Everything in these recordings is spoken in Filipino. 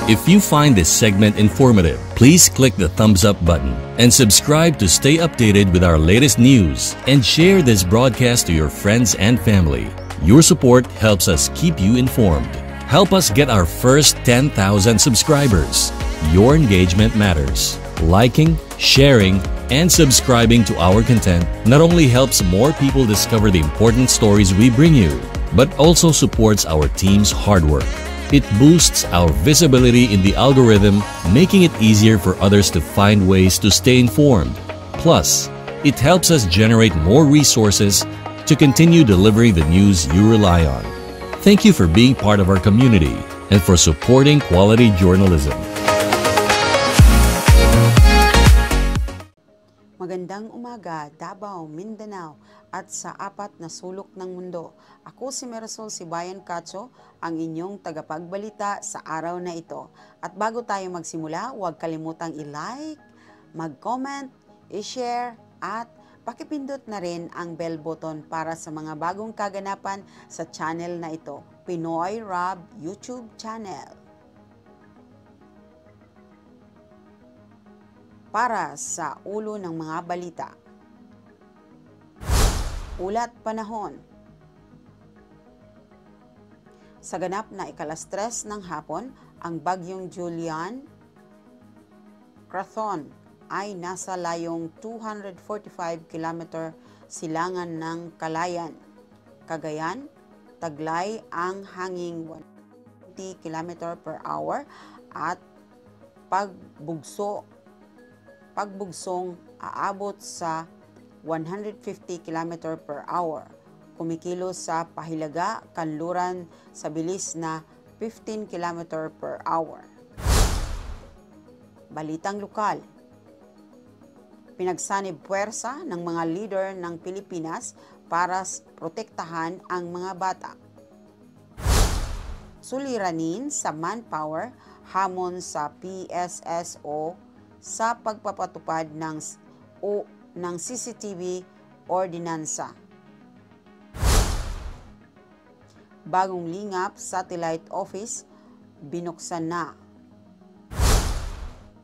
If you find this segment informative, please click the thumbs up button and subscribe to stay updated with our latest news, and share this broadcast to your friends and family. Your support helps us keep you informed. Help us get our first 10,000 subscribers. Your engagement matters. Liking, sharing, and subscribing to our content not only helps more people discover the important stories we bring you, but also supports our team's hard work. It boosts our visibility in the algorithm, making it easier for others to find ways to stay informed. Plus, it helps us generate more resources to continue delivering the news you rely on. Thank you for being part of our community and for supporting quality journalism. Magandang umaga, Davao, Mindanao at sa apat na sulok ng mundo. Ako si Marisol Sibayan Cacho, ang inyong tagapagbalita sa araw na ito. At bago tayo magsimula, huwag kalimutang i-like, mag-comment, i-share at pakipindot na rin ang bell button para sa mga bagong kaganapan sa channel na ito, Pinoy Rob YouTube channel. Para sa ulo ng mga balita. Ulat panahon. Sa ganap na ikalas-3 ng hapon, ang bagyong Julian Krathon ay nasa layong 245 km silangan ng Calayan, Cagayan. Taglay ang hanging 120 km per hour at pagbugsong aabot sa 150 km per hour. Kumikilos sa pahilaga, kanluran sa bilis na 15 km per hour. Balitang lokal. Pinagsanib puwersa ng mga leader ng Pilipinas para protektahan ang mga bata. Suliranin sa manpower, hamon sa PSSO sa pagpapatupad ng CCTV ordinansa. Bagong lingap satellite office binuksan na.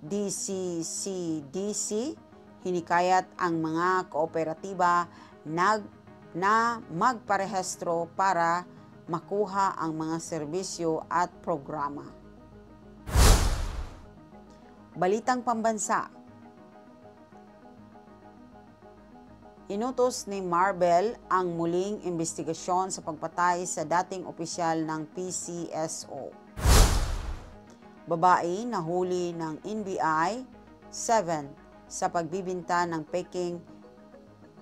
DCCDC hinikayat ang mga kooperatiba na magparehistro para makuha ang mga serbisyo at programa. Balitang pambansa. Inutos ni Marvel ang muling investigasyon sa pagpatay sa dating opisyal ng PCSO. Babae nahuli ng NBI 7 sa pagbibinta ng peking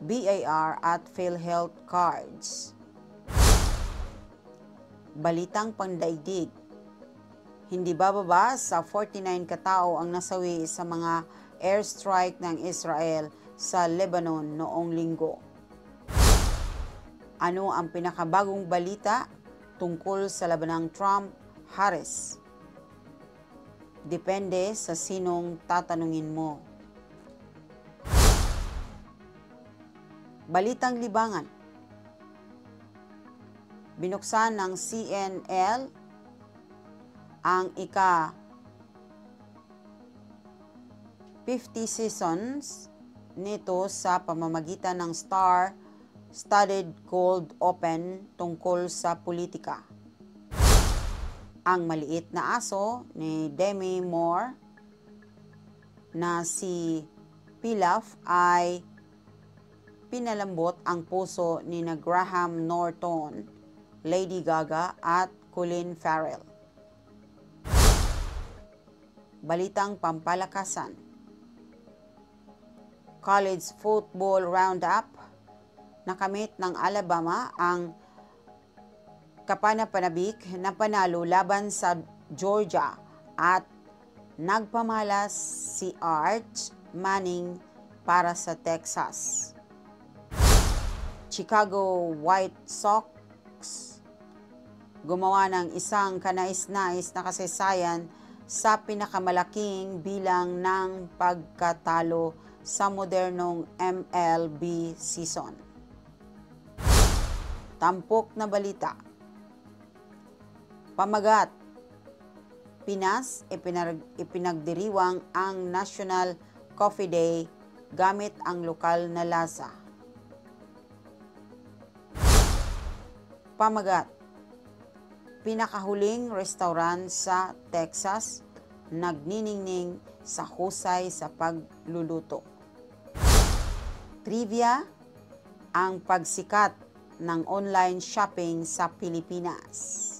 BAR at PhilHealth cards. Balitang pandaigdig. Hindi bababa sa 49 katao ang nasawi sa mga airstrike ng Israel sa Lebanon noong linggo. Ano ang pinakabagong balita tungkol sa labanang Trump-Harris? Depende sa sinong tatanungin mo. Balitang libangan. Binuksan ng CNL ang ika-50 seasons nito sa pamamagitan ng Star-Studded Gold Open tungkol sa politika. Ang maliit na aso ni Demi Moore na si Pilaf ay pinalambot ang puso ni Graham Norton, Lady Gaga at Colin Farrell. Balitang pampalakasan. College Football Roundup. Nakamit ng Alabama ang kapanapanabik na panalo laban sa Georgia at Nagpamalas si Arch Manning para sa Texas. Chicago White Sox gumawa ng isang kanais-nais na kasaysayan sa pinakamalaking bilang ng pagkatalo sa modernong MLB season. Tampok na balita. Pamagat. Pinas, ipinagdiriwang ang National Coffee Day gamit ang lokal na lasa. Pamagat. Pinakahuling restaurant sa Texas, nagniningning sa husay sa pagluluto. Trivia, ang pagsikat ng online shopping sa Pilipinas.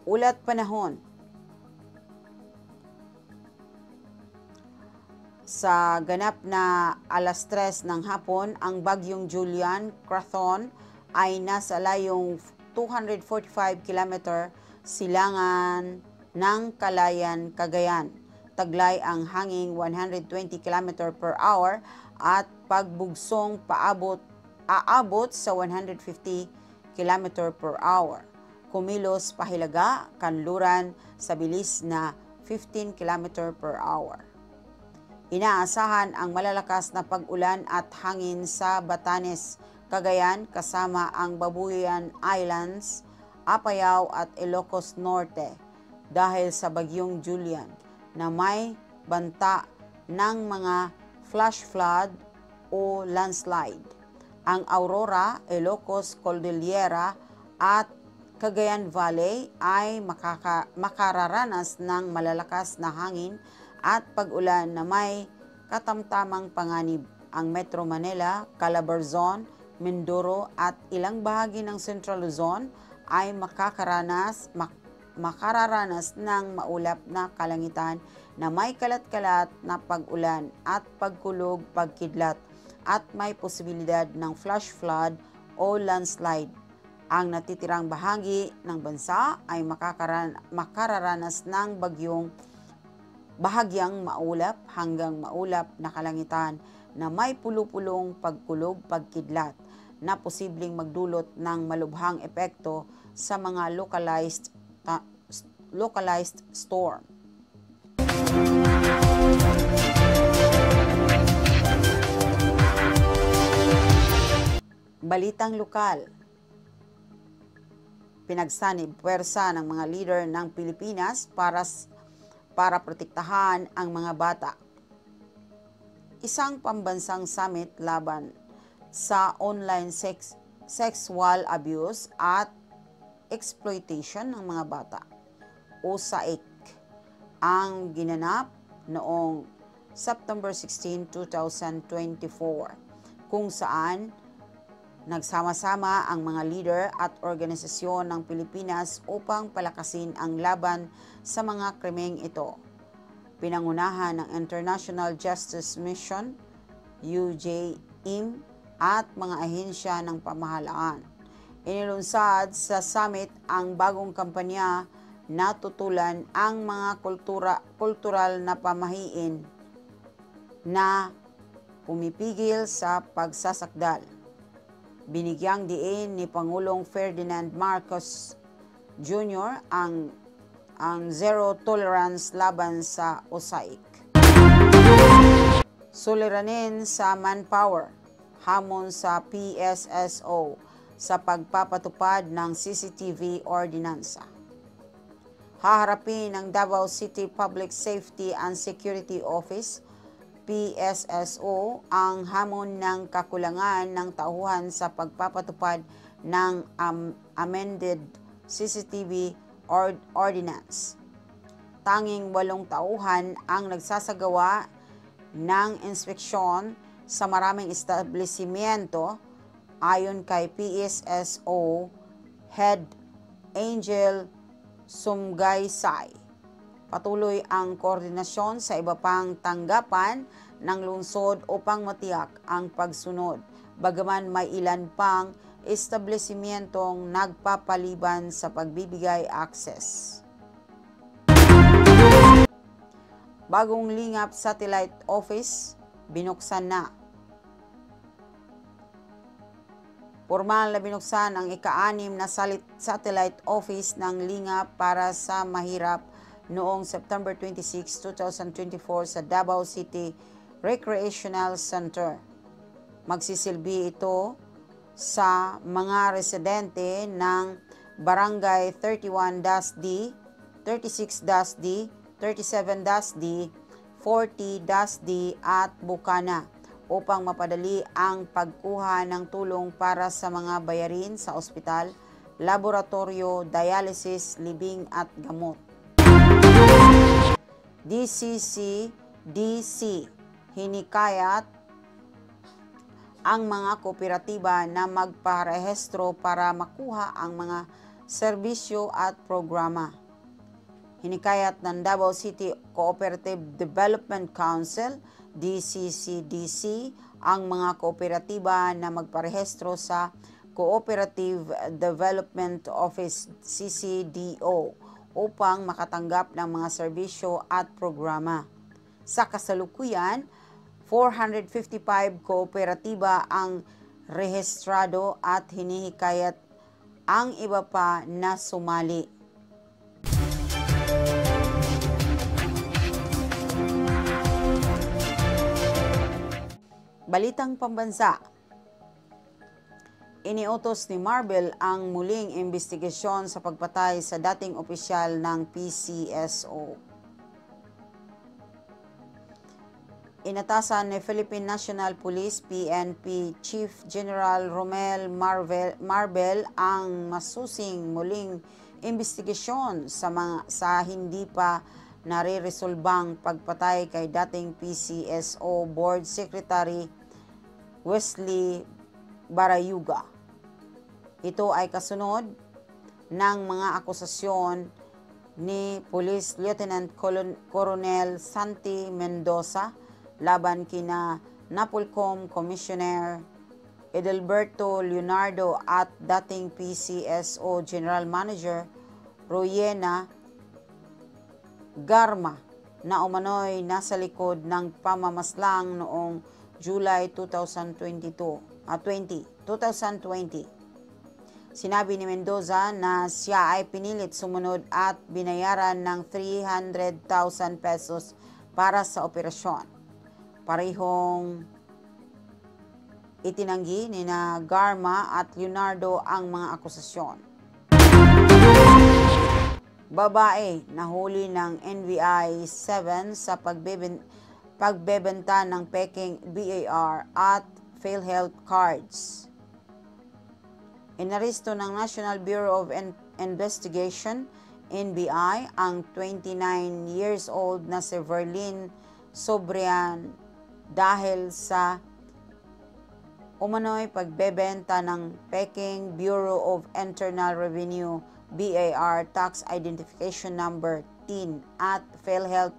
Ulat panahon. Sa ganap na 3:00 ng hapon, ang bagyong Julian Crathon ay nasa layong 245 km silangan ng Calayan, Cagayan. Taglay ang hanging 120 km per hour at pagbugsong aabot sa 150 km per hour. Kumilos pahilaga, kanluran sa bilis na 15 km per hour. Inaasahan ang malalakas na pag-ulan at hangin sa Batanes, Cagayan kasama ang Babuyan Islands, Apayao at Ilocos Norte dahil sa bagyong Julian na may banta ng mga flash flood o landslide. Ang Aurora, Ilocos Cordillera at Cagayan Valley ay makararanas ng malalakas na hangin at pag-ulan na may katamtamang panganib. Ang Metro Manila, Calabarzon, Mindoro at ilang bahagi ng Central Luzon ay makararanas ng maulap na kalangitan na may kalat-kalat na pag-ulan at pagkulog, pagkidlat at may posibilidad ng flash flood o landslide. Ang natitirang bahagi ng bansa ay makararanas ng bahagyang maulap hanggang maulap na kalangitan na may pulupulong pagkulog, pagkidlat na posibleng magdulot ng malubhang epekto sa mga localized storm. Balitang lokal. Pinagsanib puwersa ng mga leader ng Pilipinas para protektahan ang mga bata. Isang pambansang summit laban sa online sexual abuse at exploitation ng mga bata o SAEC ang ginanap noong September 16, 2024 kung saan nagsama-sama ang mga leader at organisasyon ng Pilipinas upang palakasin ang laban sa mga krimeng ito. Pinangunahan ng International Justice Mission, UJIM, at mga ahensya ng pamahalaan. Inilunsad sa summit ang bagong kampanya na tutulan ang mga kultural na pamahiin na pumipigil sa pagsasakdal. Binigyang diin ni Pangulong Ferdinand Marcos Jr. ang zero tolerance laban sa SAEC. Suliranin sa manpower, hamon sa PSSO sa pagpapatupad ng CCTV ordinansa. Haharapin ng Davao City Public Safety and Security Office PSSO ang hamon ng kakulangan ng tauhan sa pagpapatupad ng amended CCTV ordinance. Tanging 8 tauhan ang nagsasagawa ng inspeksyon sa maraming establishmento ayon kay PSSO Head Angel Sumgaysay. Patuloy ang koordinasyon sa iba pang tanggapan ng lungsod upang matiyak ang pagsunod, bagaman may ilan pang establishmentong nagpapaliban sa pagbibigay access. Bagong Lingap Satellite Office, binuksan na. Formal na binuksan ang ika-6 na satellite office ng Lingap para sa mahirap noong September 26, 2024 sa Davao City Recreational Center. Magsisilbi ito sa mga residente ng Barangay 31-D, 36-D, 37-D, 40-D at Bukana upang mapadali ang pagkuha ng tulong para sa mga bayarin sa ospital, laboratorio, dialysis, libing at gamot. DCC-DC hinikayat ang mga kooperatiba na magparehistro para makuha ang mga serbisyo at programa. Hinikayat ng Davao City Cooperative Development Council, DCCDC, ang mga kooperatiba na magparehistro sa Cooperative Development Office, CCDO, upang makatanggap ng mga serbisyo at programa. Sa kasalukuyan, 455 kooperatiba ang rehistrado at hinihikayat ang iba pa na sumali. Balitang pambansa. Iniutos ni Marvel ang muling investigasyon sa pagpatay sa dating opisyal ng PCSO. Inatasan ni Philippine National Police PNP Chief General Romel Marbel ang masusing muling investigasyon sa hindi pa nare-resolbang pagpatay kay dating PCSO Board Secretary Wesley Barayuga. Ito ay kasunod ng mga akusasyon ni Police Lieutenant Colonel Santi Mendoza laban kina Napolcom Commissioner Edelberto Leonardo at dating PCSO General Manager Royena Garma na umano'y nasa likod ng pamamaslang noong July 2020. Sinabi ni Mendoza na siya ay pinilit sumunod at binayaran ng 300,000 pesos para sa operasyon. Parehong itinanggi ni na Garma at Leonardo ang mga akusasyon. Babae nahuli ng NBI 7 sa pagbebenta ng peking BAR at PhilHealth cards. Inaresto ng National Bureau of Investigation, NBI, ang 29 years old na si Verlyn Sobrian dahil sa umano'y pagbebenta ng peking Bureau of Internal Revenue BAR Tax Identification Number TIN at PhilHealth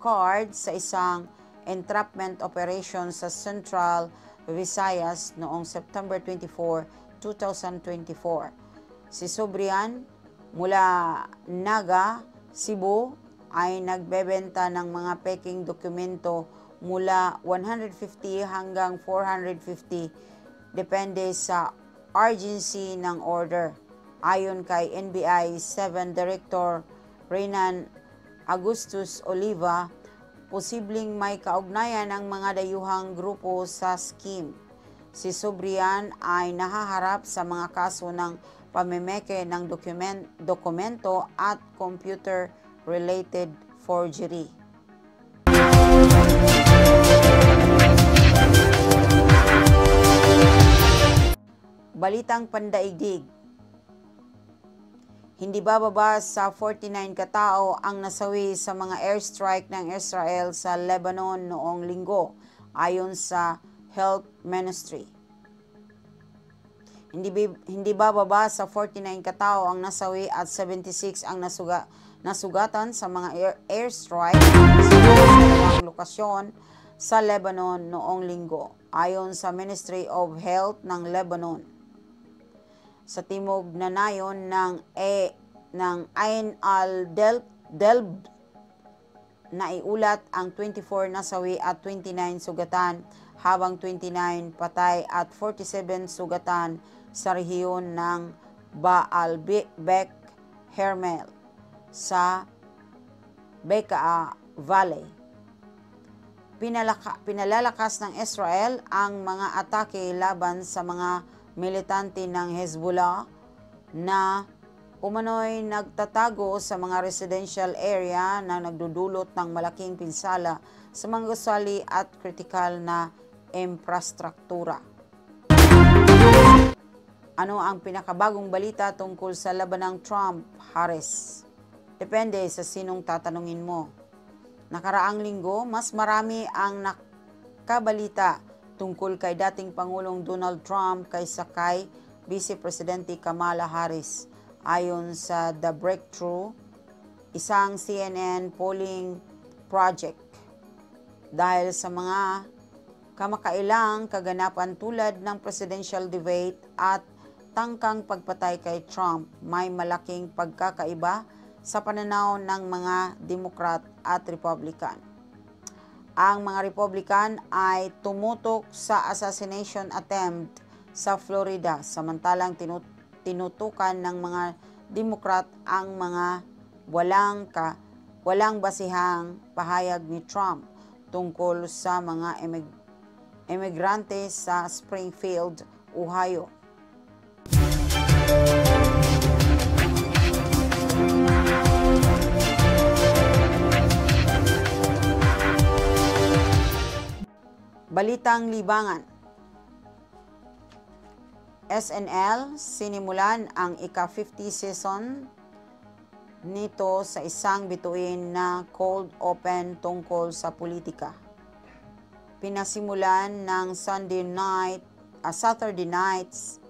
card sa isang entrapment operation sa Central Visayas noong September 24, 2024. Si Sobrian mula Naga, Cebu ay nagbebenta ng mga peking dokumento mula 150 hanggang 450 depende sa urgency ng order. Ayon kay NBI 7 Director Renan Agustus Oliva, posibleng may kaugnayan ang mga dayuhang grupo sa scheme. Si Sobrian ay nahaharap sa mga kaso ng pamemeke ng dokumento at computer-related forgery. Balitang pandaigdig. Hindi bababa sa 49 katao ang nasawi sa mga airstrike ng Israel sa Lebanon noong linggo, ayon sa Health Ministry. Hindi bababa sa 49 katao ang nasawi at 76 ang nasugatan sa mga airstrike sa dalawang lokasyon sa Lebanon noong linggo, ayon sa Ministry of Health ng Lebanon. sa timog na nayon ng Ain al-Delb na iulat ang 24 nasawi at 29 sugatan, habang 29 patay at 47 sugatan sa rehiyon ng Baalbek Hermel sa Bekaa Valley. Pinalalakas ng Israel ang mga atake laban sa mga militante ng Hezbollah na umano'y nagtatago sa mga residential area na nagdudulot ng malaking pinsala sa mga gusali at kritikal na infrastruktura. Ano ang pinakabagong balita tungkol sa labanang Trump-Harris? Depende sa sinong tatanungin mo. Nakaraang linggo, mas marami ang nakabalita tungkol kay dating Pangulong Donald Trump kaysa kay Vice Presidente Kamala Harris. Ayon sa The Breakthrough, isang CNN polling project. Dahil sa mga kamakailang kaganapan tulad ng presidential debate at tangkang pagpatay kay Trump, may malaking pagkakaiba sa pananaw ng mga Democrat at Republican. Ang mga Republican ay tumutok sa assassination attempt sa Florida, samantalang tinutukan ng mga Democrat ang mga walang basihang pahayag ni Trump tungkol sa mga emigrante sa Springfield, Ohio. Balitang libangan. SNL sinimulan ang ika-50 season nito sa isang bituin na cold open tungkol sa politika. Pinasimulan ng Saturday Night's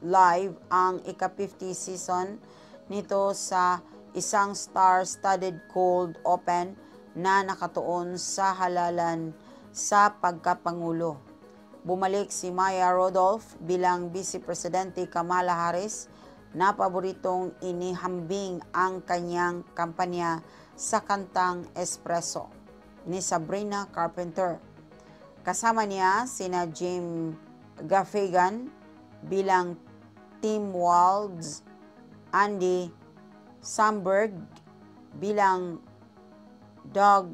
Live ang ika-50 season nito sa isang star-studded cold open na nakatuon sa halalan sa pagkapangulo. Bumalik si Maya Rudolph bilang Vice Presidente Kamala Harris na paboritong inihambing ang kanyang kampanya sa kantang Espresso ni Sabrina Carpenter. Kasama niya sina Jim Gaffigan bilang Tim Walz, Andy Samberg bilang Doug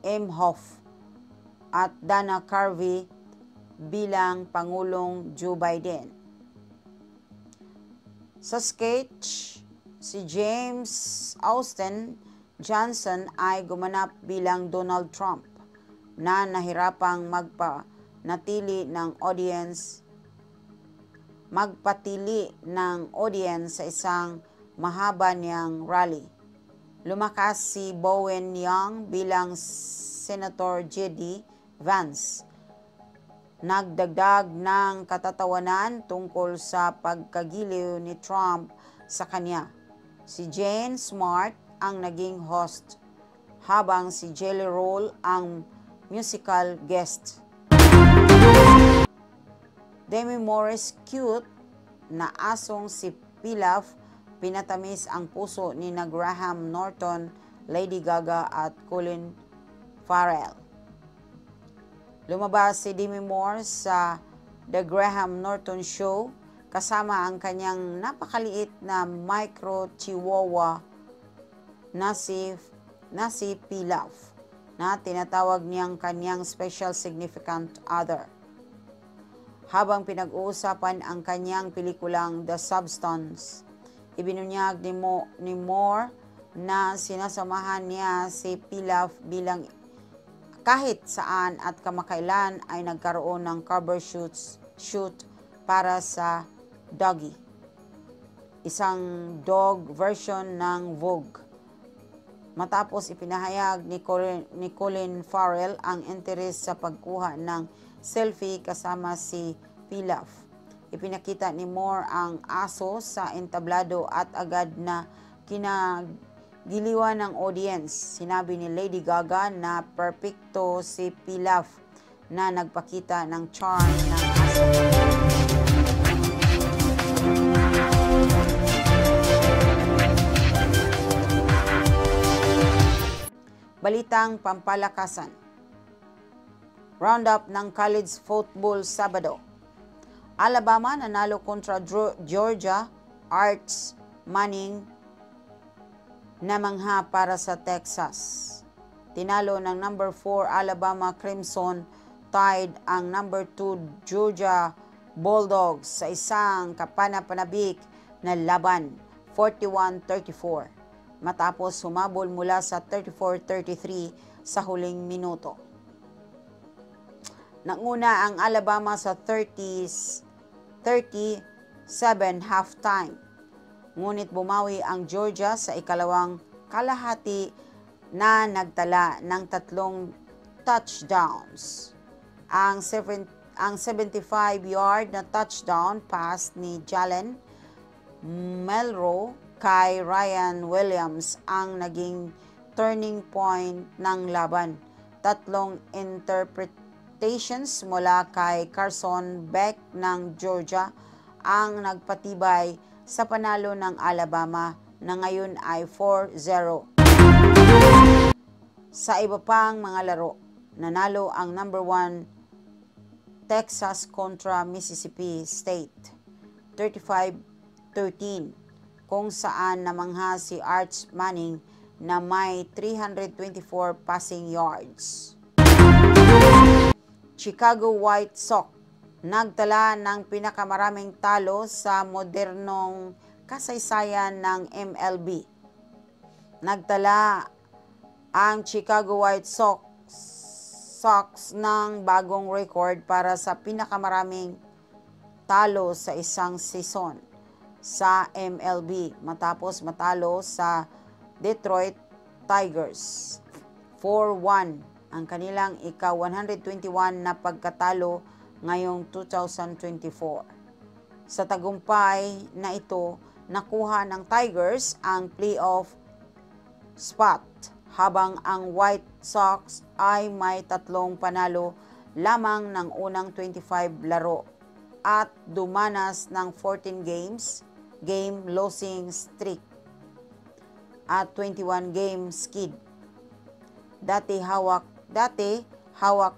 Emhoff at Dana Carvey bilang Pangulong Joe Biden. Sa sketch, si James Austin Johnson ay gumanap bilang Donald Trump na nahirapang magpatili ng audience sa isang mahaba niyang rally. Lumakas si Bowen Yang bilang Senator J.D. Vance. Nagdagdag ng katatawanan tungkol sa pagkagiliw ni Trump sa kanya. Si Jane Smart ang naging host, habang si Jelly Roll ang musical guest. Demi Moore's cute na asong si Pilaf pinatamis ang puso ni Graham Norton, Lady Gaga at Colin Farrell. Lumabas si Demi Moore sa The Graham Norton Show kasama ang kanyang napakaliit na micro chihuahua na si Pilaf na tinatawag niyang kanyang special significant other. Habang pinag-uusapan ang kanyang pelikulang The Substance, ibinunyag ni Moore na sinasamahan niya si Pilaf bilang kahit saan at kamakailan ay nagkaroon ng cover shoot para sa Doggy, isang dog version ng Vogue. Matapos ipinahayag ni Colin Farrell ang interes sa pagkuha ng selfie kasama si Pilaf. Ipinakita ni Moore ang aso sa entablado at agad na giliwan ng audience. Sinabi ni Lady Gaga na perpekto si Pilaf na nagpakita ng charm ng aso. Balitang pampalakasan. Roundup ng college football Sabado. Alabama nanalo kontra Georgia. Arch Manning namangha para sa Texas. Tinalo ng number 4 Alabama Crimson Tide ang number 2 Georgia Bulldogs sa isang kapanapanabik na laban, 41-34, matapos sumabol mula sa 34-33 sa huling minuto. Nanguna ang Alabama sa 37 halftime, ngunit bumawi ang Georgia sa ikalawang kalahati na nagtala ng 3 touchdowns. Ang 75-yard na touchdown pass ni Jalen Milroe kay Ryan Williams ang naging turning point ng laban. 3 interpretations mula kay Carson Beck ng Georgia ang nagpatibay sa panalo ng Alabama na ngayon ay 4-0. Sa iba pang mga laro, nanalo ang number 1 Texas kontra Mississippi State, 35-13, kung saan namangha si Arch Manning na may 324 passing yards. Chicago White Sox nagtala ng pinakamaraming talo sa modernong kasaysayan ng MLB. Nagtala ang Chicago White Sox ng bagong record para sa pinakamaraming talo sa isang season sa MLB matapos matalo sa Detroit Tigers 4-1, ang kanilang ika-121 na pagkatalo ngayong 2024. Sa tagumpay na ito, nakuha ng Tigers ang playoff spot, habang ang White Sox ay may 3 panalo lamang ng unang 25 laro at dumanas ng 14 game losing streak at 21 game skid. Dati hawak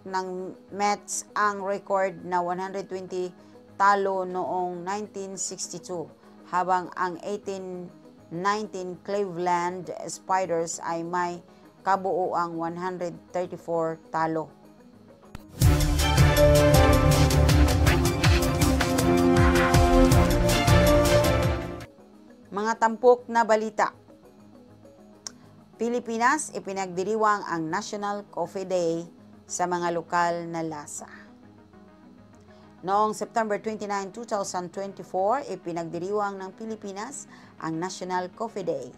ng Mets ang record na 120 talo noong 1962, habang ang 1819 Cleveland Spiders ay may kabuuang 134 talo. Mga tampok na balita. Pilipinas, ipinagdiriwang ang National Coffee Day sa mga lokal na lasa. Noong September 29, 2024, ipinagdiriwang ng Pilipinas ang National Coffee Day.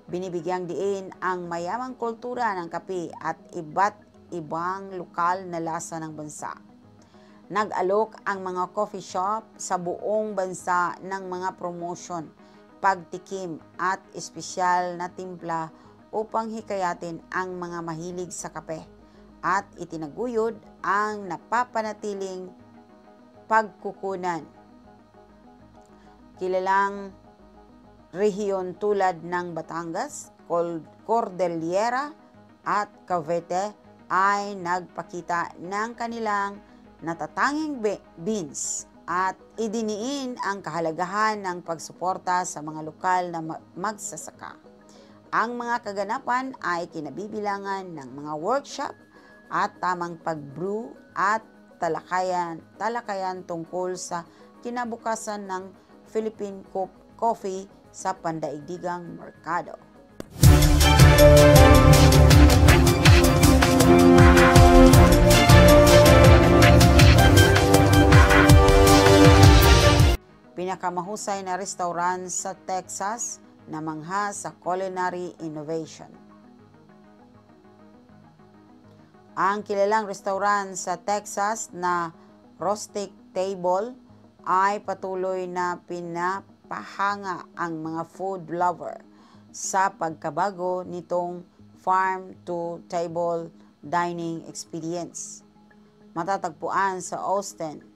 Binibigyang diin ang mayamang kultura ng kape at iba't ibang lokal na lasa ng bansa. Nag-alok ang mga coffee shop sa buong bansa ng mga promotion, pagtikim at espesyal na timpla upang hikayatin ang mga mahilig sa kape at itinaguyod ang napapanatiling pagkukunan. Kilalang rehiyon tulad ng Batangas, Cordillera at Cavite ay nagpakita ng kanilang natatanging beans at idiniin ang kahalagahan ng pagsuporta sa mga lokal na magsasaka. Ang mga kaganapan ay kinabibilangan ng mga workshop at tamang pag-brew at talakayan tungkol sa kinabukasan ng Philippine coffee sa pandaigdigang merkado. Pinakamahusay na restaurant sa Texas na mangha sa culinary innovation. Ang kilalang restaurant sa Texas na Rustic Table ay patuloy na pinapahanga ang mga food lover sa pagkabago nitong farm-to-table dining experience. Matatagpuan sa Austin.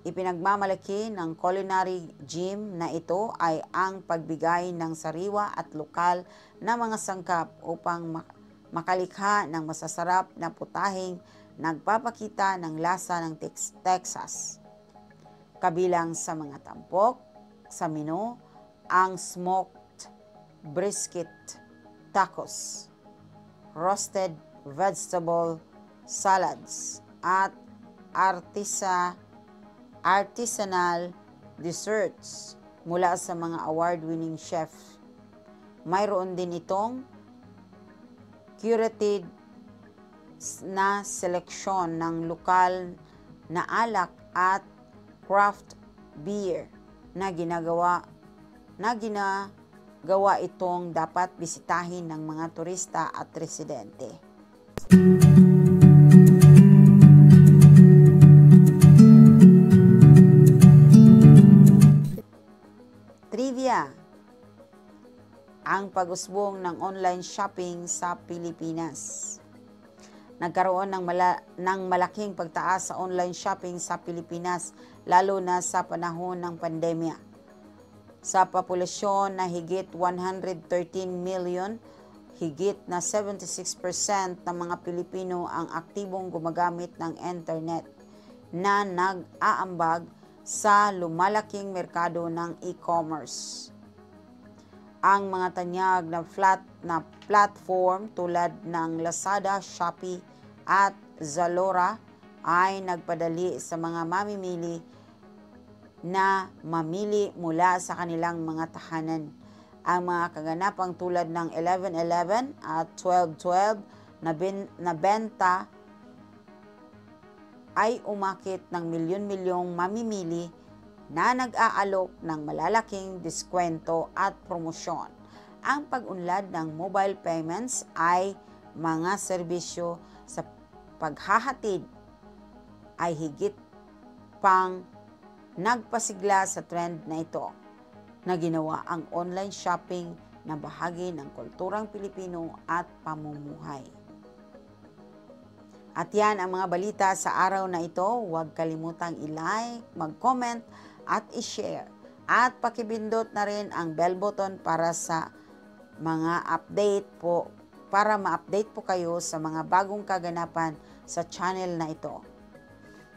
Ipinagmamalaki ng culinary gym na ito ay ang pagbigay ng sariwa at lokal na mga sangkap upang makalikha ng masasarap na putahing nagpapakita ng lasa ng Texas. Kabilang sa mga tampok sa menu ang smoked brisket tacos, roasted vegetable salads, at artisanal desserts mula sa mga award-winning chef. Mayroon din itong curated na seleksyon ng lokal na alak at craft beer na ginagawa itong dapat bisitahin ng mga turista at residente. Trivia: ang pag-usbong ng online shopping sa Pilipinas. Nagkaroon ng malaking pagtaas sa online shopping sa Pilipinas, lalo na sa panahon ng pandemya. Sa populasyon na higit 113 million, higit na 76% ng mga Pilipino ang aktibong gumagamit ng internet na nag-aambag sa lumalaking merkado ng e-commerce. Ang mga tanyag na platform tulad ng Lazada, Shopee at Zalora ay nagpadali sa mga mamimili na mamili mula sa kanilang mga tahanan. Ang mga kaganapang tulad ng 11/11 at 12/12 na benta ay umakit ng milyon-milyong mamimili na nag-aalok ng malalaking diskwento at promosyon. Ang pag-unlad ng mobile payments ay mga serbisyo sa paghahatid ay higit pang nagpasigla sa trend na ito, na ginawa ang online shopping na bahagi ng kulturang Pilipino at pamumuhay. At yan ang mga balita sa araw na ito. Huwag kalimutang i-like, mag-comment at i-share. At pakibindot na rin ang bell button para sa mga update po, para ma-update po kayo sa mga bagong kaganapan sa channel na ito.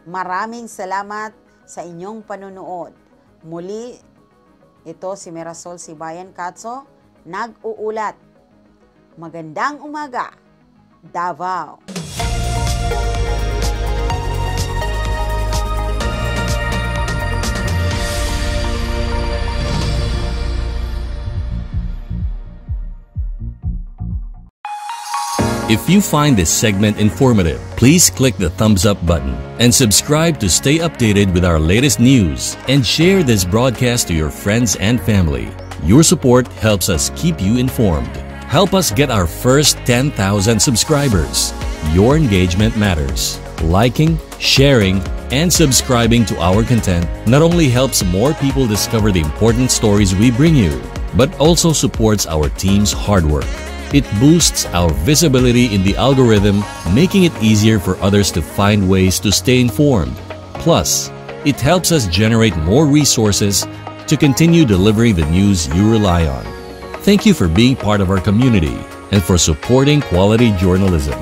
Maraming salamat sa inyong panunood. Muli, ito si Mirasol Sibayan Catso, nag-uulat. Magandang umaga, Davao! If you find this segment informative, please click the thumbs up button and subscribe to stay updated with our latest news, and share this broadcast to your friends and family. Your support helps us keep you informed. Help us get our first 10,000 subscribers. Your engagement matters. Liking, sharing, and subscribing to our content not only helps more people discover the important stories we bring you, but also supports our team's hard work. It boosts our visibility in the algorithm, making it easier for others to find ways to stay informed. Plus, it helps us generate more resources to continue delivering the news you rely on. Thank you for being part of our community and for supporting quality journalism.